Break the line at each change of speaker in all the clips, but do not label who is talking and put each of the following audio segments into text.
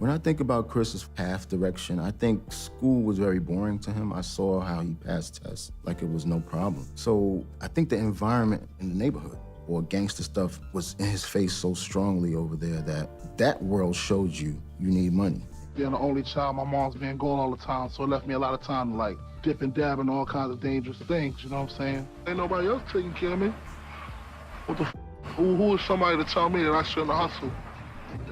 When I think about Chris's path direction, I think school was very boring to him. I saw how he passed tests like it was no problem. So I think the environment in the neighborhood or gangster stuff was in his face so strongly over there that world showed you need money.
Being the only child, my mom's been gone all the time, so it left me a lot of time to like dip and dab in all kinds of dangerous things, you know what I'm saying? Ain't nobody else taking care of me. What the who is somebody to tell me that I shouldn't hustle?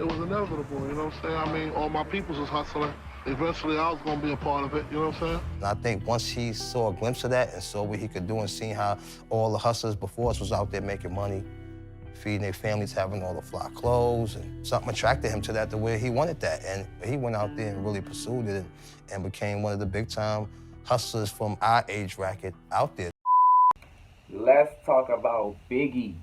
It was inevitable, you know what I'm saying? I mean, all my peoples was hustling. Eventually, I was gonna be a part of it, you know what I'm saying?
I think once he saw a glimpse of that and saw what he could do and seeing how all the hustlers before us was out there making money, feeding their families, having all the fly clothes, and something attracted him to that the way he wanted that. And he went out there and really pursued it and became one of the big-time hustlers from our age bracket out there.
Let's talk about Biggie.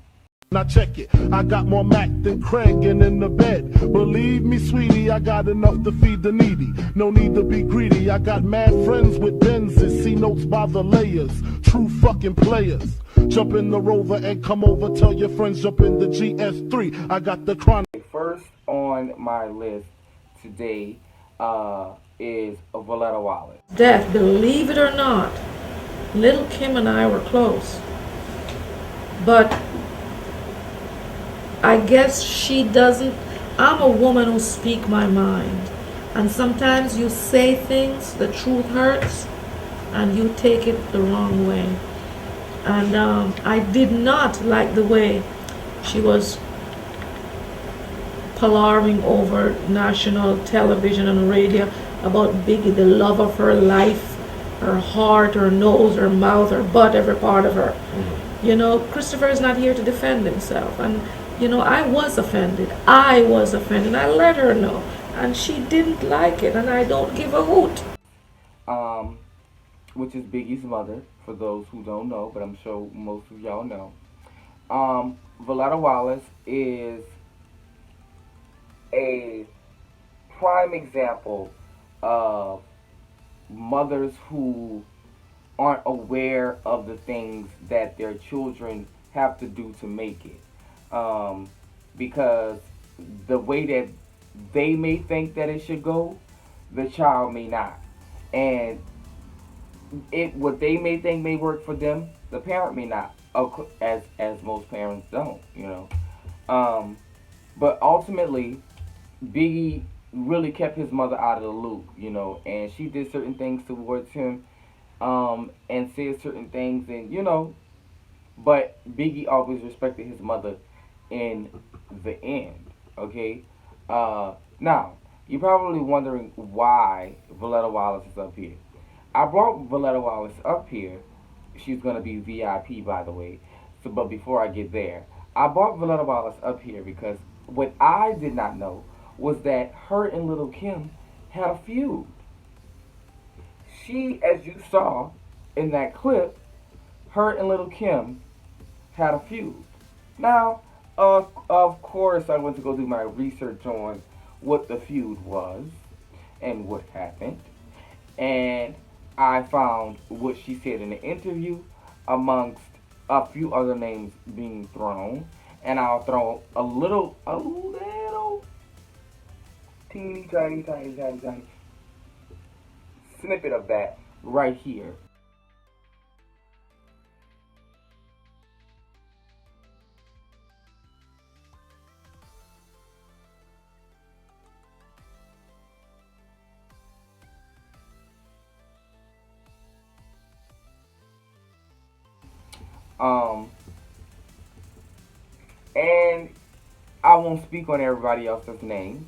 Now check it, I got more Mac than Craig and in the bed. Believe me, sweetie, I got enough to feed the needy. No need to be greedy, I got mad friends with Benzes. See notes by the layers, true fucking players. Jump in the Rover and come over, tell your friends jump in the GS3. I got the chronic.
First on my list today is Voletta Wallace.
Death, believe it or not, Little Kim and I were close. But I guess she doesn't. I'm a woman who speak my mind. And sometimes you say things, the truth hurts, and you take it the wrong way. And I did not like the way she was palavering over national television and radio about Biggie, the love of her life, her heart, her nose, her mouth, her butt, every part of her. Mm-hmm. You know, Christopher is not here to defend himself. And you know, I was offended. I let her know. And she didn't like it, and I don't give a hoot.
Which is Biggie's mother, for those who don't know, but I'm sure most of y'all know. Voletta Wallace is a prime example of mothers who aren't aware of the things that their children have to do to make it. Because the way that they may think that it should go, the child may not. And what they may think may work for them, the parent may not, as most parents don't, you know. But ultimately, Biggie really kept his mother out of the loop, you know, and she did certain things towards him, and said certain things, and you know, but Biggie always respected his mother in the end, okay? Now, you're probably wondering why Voletta Wallace is up here. I brought Voletta Wallace up here. She's going to be VIP, by the way. So, but before I get there, I brought Voletta Wallace up here because what I did not know was that her and Little Kim had a feud. She, as you saw in that clip, her and Little Kim had a feud. Now, of course, I went to go do my research on what the feud was and what happened. And I found what she said in the interview amongst a few other names being thrown. And I'll throw a little teeny tiny snippet of that right here. And I won't speak on everybody else's names,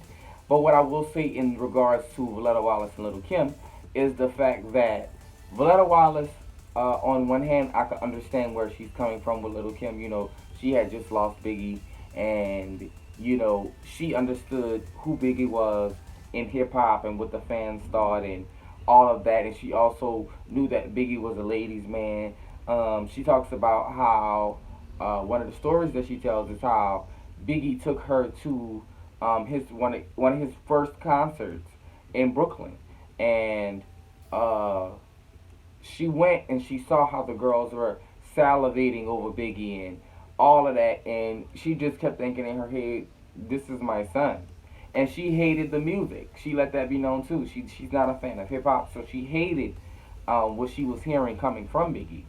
but what I will say in regards to Voletta Wallace and Little Kim is the fact that Voletta Wallace, on one hand, I can understand where she's coming from with Little Kim. You know, she had just lost Biggie, and, you know, she understood who Biggie was in hip-hop and what the fans thought and all of that, and she also knew that Biggie was a ladies' man. She talks about how one of the stories that she tells is how Biggie took her to his one of his first concerts in Brooklyn, and she went and she saw how the girls were salivating over Biggie and all of that, and she just kept thinking in her head, "This is my son," and she hated the music. She let that be known too. She's not a fan of hip hop, so she hated what she was hearing coming from Biggie.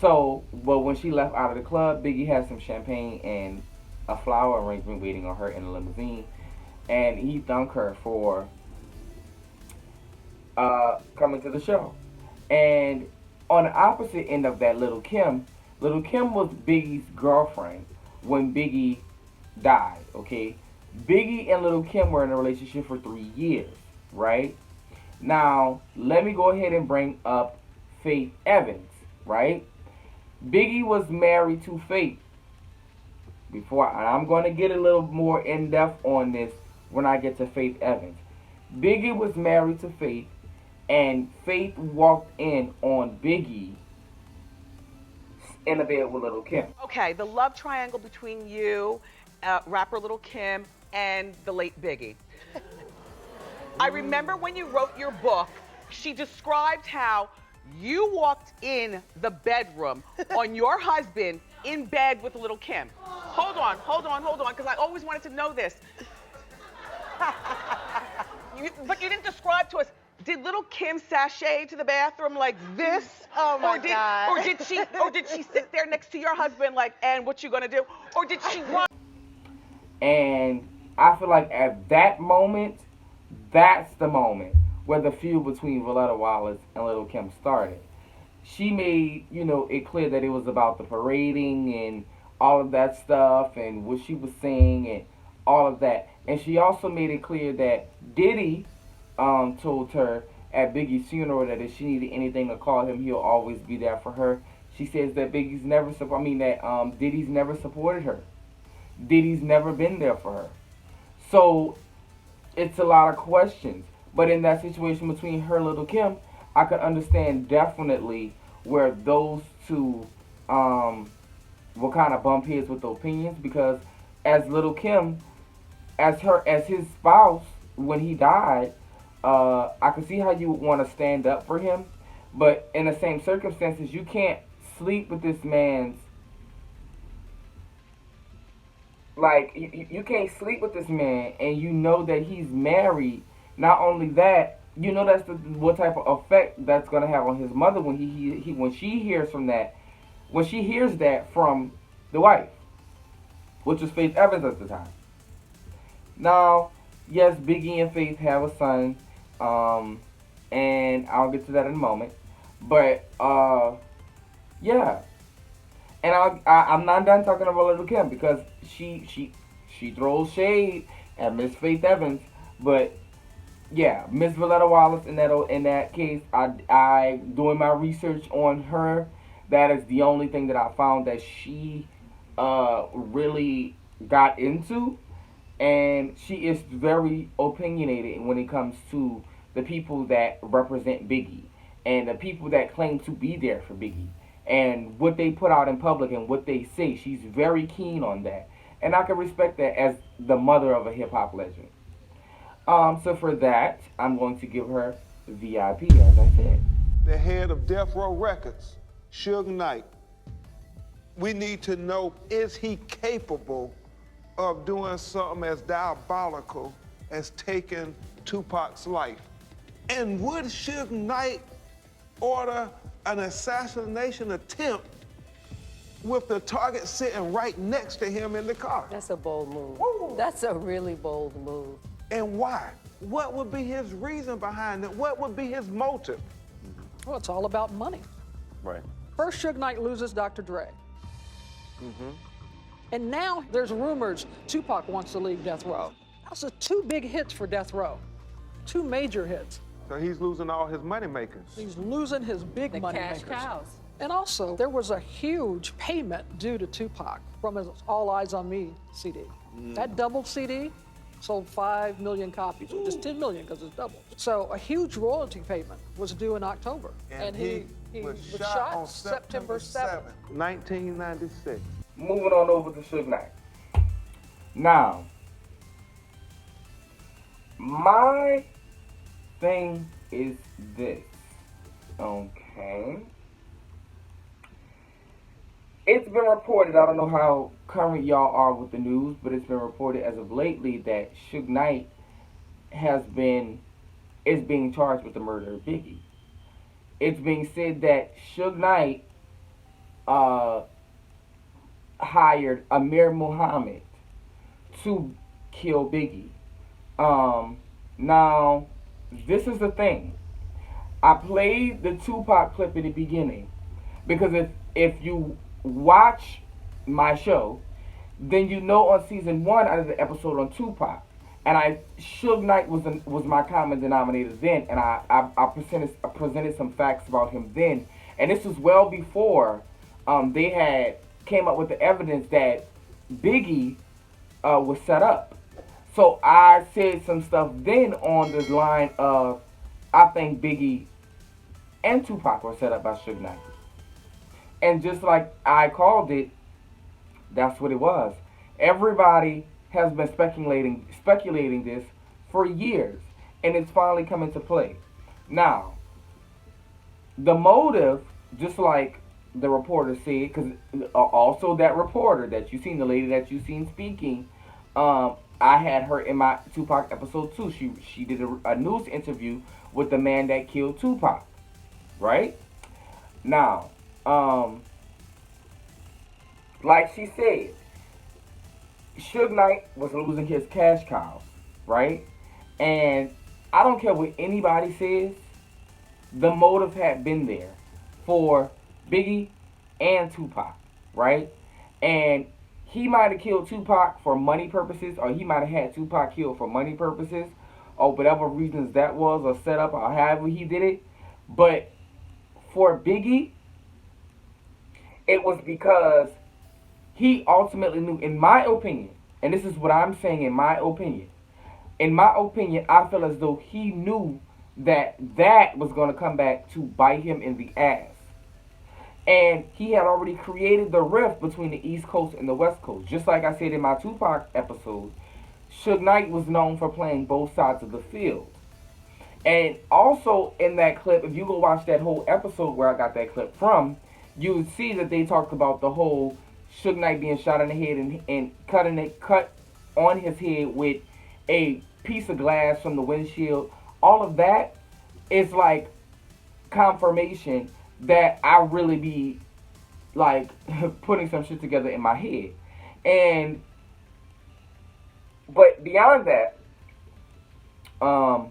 So, but when she left out of the club, Biggie had some champagne and a flower arrangement waiting on her in a limousine, and he thanked her for coming to the show. And on the opposite end of that, Little Kim was Biggie's girlfriend when Biggie died. Okay, Biggie and Little Kim were in a relationship for 3 years, right? Now, let me go ahead and bring up Faith Evans, right? Biggie was married to Faith before, and I'm going to get a little more in depth on this when I get to Faith Evans. Biggie was married to Faith, and Faith walked in on Biggie in the bed with Little Kim.
Okay, the love triangle between you, rapper Little Kim, and the late Biggie. I remember when you wrote your book, she described how you walked in the bedroom on your husband in bed with Little Kim. Hold on, because I always wanted to know this. But you didn't describe to us, did Little Kim sashay to the bathroom like this?
Oh my God.
Or did she sit there next to your husband like, and what you gonna do? Or did she run?
And I feel like at that moment, that's the moment where the feud between Voletta Wallace and Little Kim started. She made, it clear that it was about the parading and all of that stuff and what she was saying and all of that. And she also made it clear that Diddy told her at Biggie's funeral that if she needed anything to call him, he'll always be there for her. She says that Diddy's never supported her. Diddy's never been there for her. So it's a lot of questions. But in that situation between her and Little Kim, I could understand definitely where those two will kind of bump heads with the opinions, because as Little Kim, as his spouse when he died, I could see how you would want to stand up for him, but in the same circumstances, you can't sleep with this man's, you can't sleep with this man and you know that he's married. Not only that, that's what type of effect that's gonna have on his mother when when she hears that from the wife, which was Faith Evans at the time. Now, yes, Biggie and Faith have a son, and I'll get to that in a moment. But yeah, and I'm not done talking about Little Kim because she throws shade at Miss Faith Evans, but yeah, Miss Voletta Wallace in that case, I doing my research on her, that is the only thing that I found that she really got into, and she is very opinionated when it comes to the people that represent Biggie and the people that claim to be there for Biggie and what they put out in public and what they say. She's very keen on that, and I can respect that as the mother of a hip hop legend. So for that, I'm going to give her VIP, as I said.
The head of Death Row Records, Suge Knight. We need to know, is he capable of doing something as diabolical as taking Tupac's life? And would Suge Knight order an assassination attempt with the target sitting right next to him in the car?
That's a bold move.
Woo.
That's a really bold move.
And why? What would be his reason behind it? What would be his motive?
Well, it's all about money.
Right.
First, Suge Knight loses Dr. Dre. And now there's rumors Tupac wants to leave Death Row. Those are two big hits for Death Row. Two major hits.
So he's losing all his money makers.
He's losing his big money
cash
makers.
cows.
And also, there was a huge payment due to Tupac from his All Eyes on Me CD. That double CD sold 5 million copies, or just 10 million because it's double. So a huge royalty payment was due in October.
And he was shot on September 7th, 1996.
Moving on over to Suge Knight. Now, my thing is this, okay? It's been reported, I don't know how current y'all are with the news, but it's been reported as of lately that Suge Knight is being charged with the murder of Biggie. It's being said that Suge Knight hired Amir Muhammad to kill Biggie. Now, this is the thing. I played the Tupac clip in the beginning because if you watch my show, then you know on season 1 I did the episode on Tupac, and Suge Knight was my common denominator then, and I presented some facts about him then, and this was well before they had came up with the evidence that Biggie was set up. So I said some stuff then on this line of, I think Biggie and Tupac were set up by Suge Knight. And just like I called it, that's what it was. Everybody has been speculating this for years, and it's finally come into play. Now, the motive, just like the reporter said, because also that reporter that you seen, the lady that you seen speaking, I had her in my Tupac episode 2. She did a news interview with the man that killed Tupac, right? Now, like she said, Suge Knight was losing his cash cows, right? And I don't care what anybody says, the motive had been there for Biggie and Tupac, right? And he might have killed Tupac for money purposes, or he might have had Tupac killed for money purposes, or whatever reasons that was, or set up, or however he did it. But for Biggie, it was because he ultimately knew, in my opinion, and this is what I'm saying, in my opinion, I feel as though he knew that was going to come back to bite him in the ass. And he had already created the rift between the East Coast and the West Coast. Just like I said in my Tupac episode, Suge Knight was known for playing both sides of the field. And also in that clip, if you go watch that whole episode where I got that clip from, you would see that they talked about the whole Suge Knight being shot in the head and cut on his head with a piece of glass from the windshield. All of that is like confirmation that I really be like putting some shit together in my head. But beyond that, I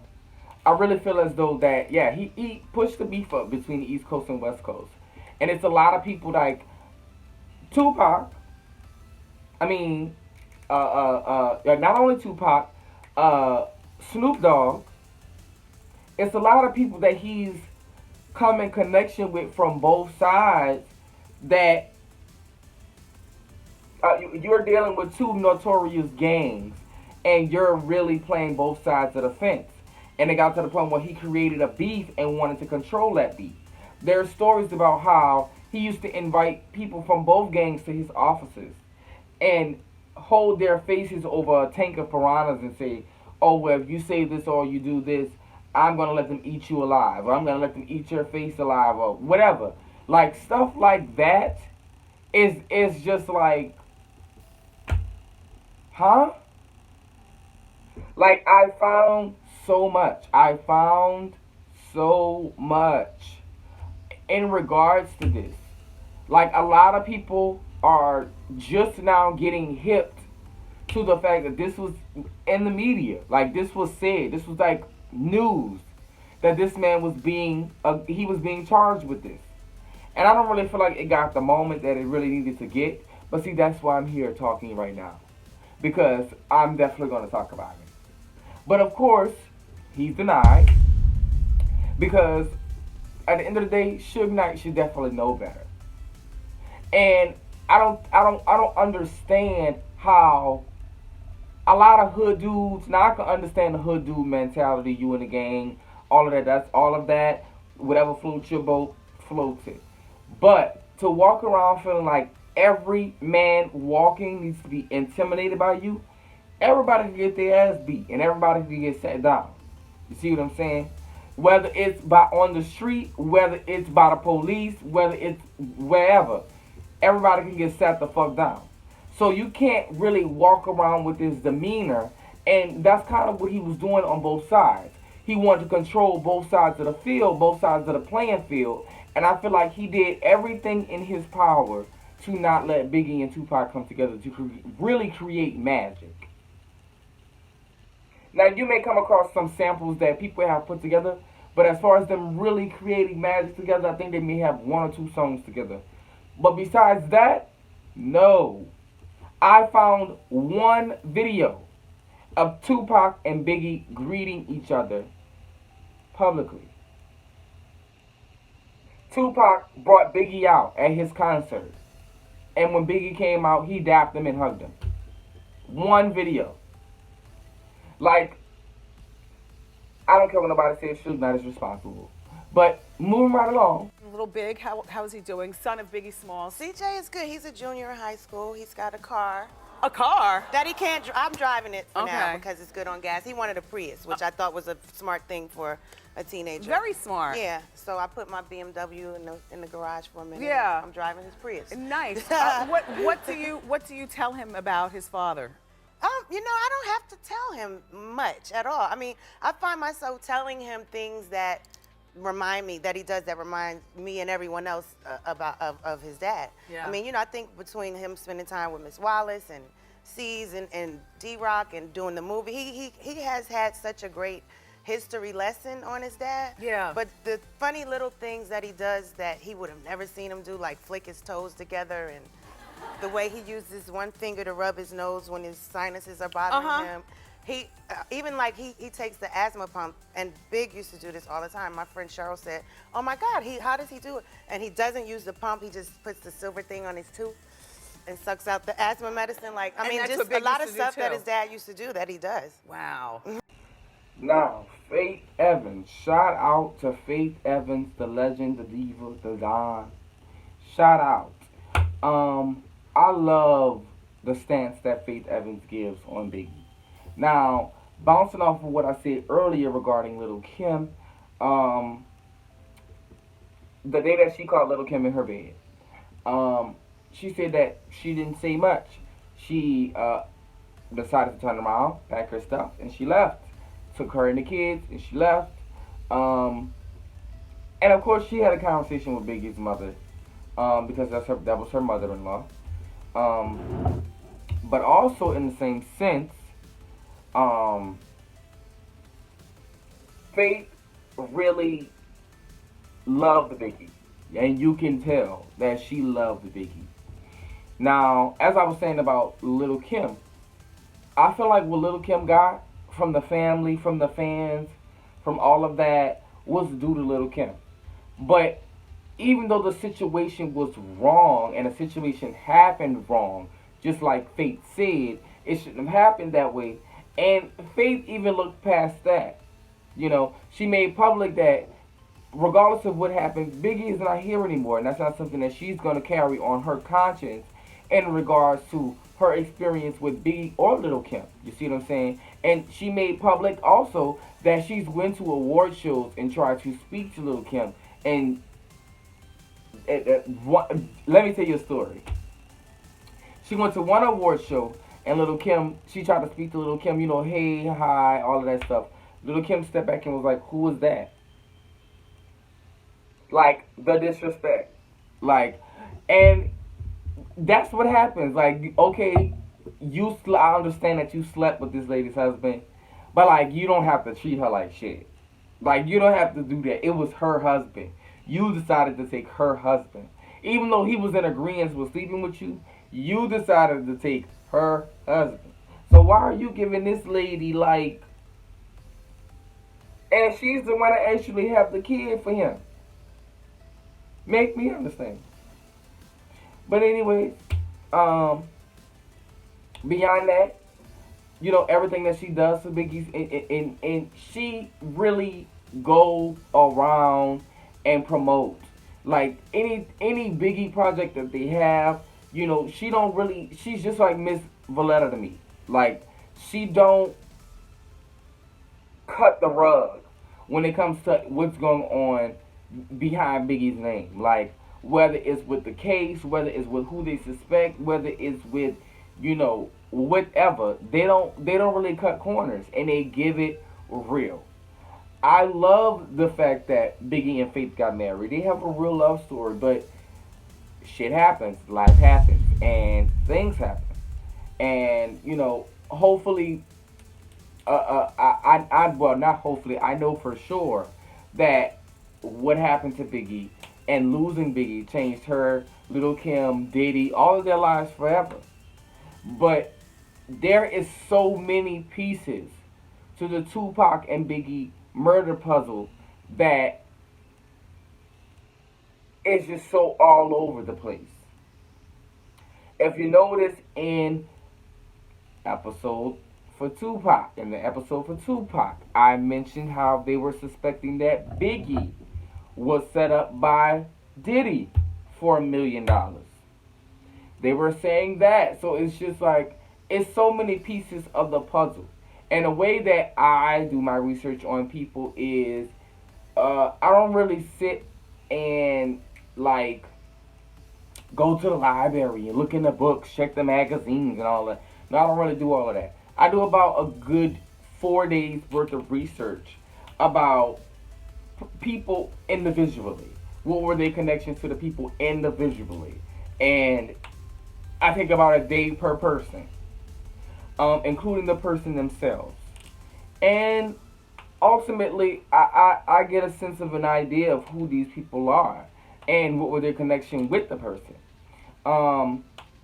really feel as though that, yeah, he pushed the beef up between the East Coast and West Coast. And it's a lot of people like Tupac, not only Tupac, Snoop Dogg. It's a lot of people that he's come in connection with from both sides that you're dealing with two notorious gangs and you're really playing both sides of the fence. And it got to the point where he created a beef and wanted to control that beef. There are stories about how he used to invite people from both gangs to his offices and hold their faces over a tank of piranhas and say, oh, well, if you say this or you do this, I'm going to let them eat you alive, or I'm going to let them eat your face alive, or whatever. Like, stuff like that is just like, huh? Like, I found so much in regards to this. Like, a lot of people are just now getting hipped to the fact that this was in the media. Like, this was said. This was like news that this man was being charged with this. And I don't really feel like it got the moment that it really needed to get. But see, that's why I'm here talking right now, because I'm definitely going to talk about it. But of course, he's denied, because at the end of the day, Suge Knight should definitely know better. And I don't understand how a lot of hood dudes, now I can understand the hood dude mentality, you in the gang, all of that, that's all of that, whatever floats your boat, floats it. But to walk around feeling like every man walking needs to be intimidated by you, everybody can get their ass beat and everybody can get sat down. You see what I'm saying? Whether it's on the street, whether it's by the police, whether it's wherever, everybody can get sat the fuck down. So you can't really walk around with this demeanor And that's kind of what he was doing on both sides. He wanted to control both sides of the field, both sides of the playing field. And I feel like he did everything in his power to not let Biggie and Tupac come together to really create magic. Now, you may come across some samples that people have put together, but as far as them really creating magic together, I think they may have 1 or 2 songs together. But besides that, no. I found one video of Tupac and Biggie greeting each other publicly. Tupac brought Biggie out at his concert. And when Biggie came out, he dapped him and hugged him. One video. Like, I don't care what nobody says, Suge Knight is responsible. But moving right along.
Little Big, how's he doing? Son of Biggie Smalls.
CJ is good. He's a junior in high school. He's got a car.
A car?
That he can't, I'm driving it for now
Okay.
because it's good on gas. He wanted a Prius, which I thought was a smart thing for a teenager.
Very smart.
Yeah, so I put my BMW in the garage for a minute.
Yeah.
I'm driving his Prius.
Nice. What do you tell him about his father?
You know, I don't have to tell him much at all. I mean, I find myself telling him things that remind me, that he does, that remind me and everyone else of his dad.
Yeah.
I mean, you know, I think between him spending time with Miss Wallace and C's and D-Rock and doing the movie, he has had such a great history lesson on his dad.
Yeah.
But the funny little things that he does that he would have never seen him do, like flick his toes together, and the way he uses one finger to rub his nose when his sinuses are bothering him. He even like he takes the asthma pump, and Big used to do this all the time. My friend Cheryl said, "Oh my God, how does he do it?" And he doesn't use the pump. He just puts the silver thing on his tooth and sucks out the asthma medicine. Like, I
And
mean,
that's
just
what Big
a lot
used
of
to do
stuff that
too.
his dad used to do that he does.
Wow.
Now, Faith Evans. Shout out to Faith Evans, the legend, the diva, the Don. Shout out. I love the stance that Faith Evans gives on Biggie. Now, bouncing off of what I said earlier regarding Little Kim, the day that she caught Little Kim in her bed, she said that she didn't say much. She decided to turn around, pack her stuff, and she left. Took her and the kids, and she left. And of course, she had a conversation with Biggie's mother, because that was her mother-in-law. But also in the same sense, Faith really loved Biggie, and you can tell that she loved Biggie. Now, as I was saying about Little Kim, I feel like what Little Kim got from the family, from the fans, from all of that, was due to Little Kim. But even though the situation was wrong and the situation happened wrong, just like Faith said, it shouldn't have happened that way. And Faith even looked past that. You know, she made public that regardless of what happened, Biggie is not here anymore. And that's not something that she's going to carry on her conscience in regards to her experience with Biggie or Little Kim. You see what I'm saying? And she made public also that she's went to award shows and tried to speak to Little Kim. And let me tell you a story. She went to one award show, and Little Kim, she tried to speak to Little Kim, you know, hey, hi, all of that stuff. Little Kim stepped back and was like, who was that? Like, the disrespect. Like, and that's what happens. Like, okay, I understand that you slept with this lady's husband, but, like, you don't have to treat her like shit. Like, you don't have to do that. It was her husband. You decided to take her husband. Even though he was in agreement with sleeping with you, you decided to take her husband. So why are you giving this lady, like, and she's the one that actually have the kid for him? Make me understand. But anyways, beyond that, you know, everything that she does for Biggie's, and she really goes around and promote, like, any Biggie project that they have. You know, she's just like Miss Valletta to me. Like, she don't cut the rug when it comes to what's going on behind Biggie's name. Like, whether it's with the case, whether it's with who they suspect, whether it's with, you know, whatever. They don't really cut corners, and they give it real. I love the fact that Biggie and Faith got married. They have a real love story, but shit happens, life happens, and things happen. And hopefully, well, not hopefully, I know for sure that what happened to Biggie and losing Biggie changed her, Little Kim, Diddy, all of their lives forever. But there is so many pieces to the Tupac and Biggie murder puzzle that it's just so all over the place. If you notice in episode for Tupac, in the episode for Tupac, I mentioned how they were suspecting that Biggie was set up by Diddy for $1 million. They were saying that. So it's just like, it's so many pieces of the puzzle. And the way that I do my research on people is I don't really sit and like go to the library and look in the books, check the magazines and all that. No, I don't really do all of that. I do about a good 4 days worth of research about people individually. What were their connections to the people individually? And I think about a day per person, including the person themselves. And ultimately, I get a sense of an idea of who these people are and what were their connection with the person.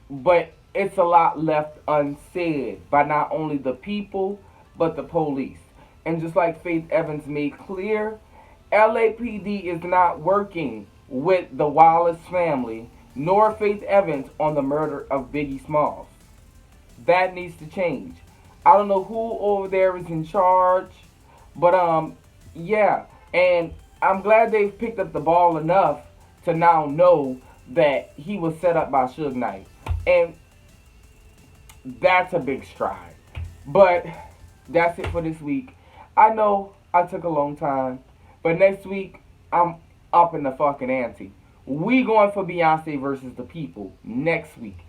But it's a lot left unsaid by not only the people, but the police. And just like Faith Evans made clear, LAPD is not working with the Wallace family nor Faith Evans on the murder of Biggie Smalls. That needs to change. I don't know who over there is in charge, but yeah. And I'm glad they've picked up the ball enough to now know that he was set up by Suge Knight. And that's a big stride. But that's it for this week. I know I took a long time, but next week I'm up in the fucking ante. We going for Beyonce versus the People next week.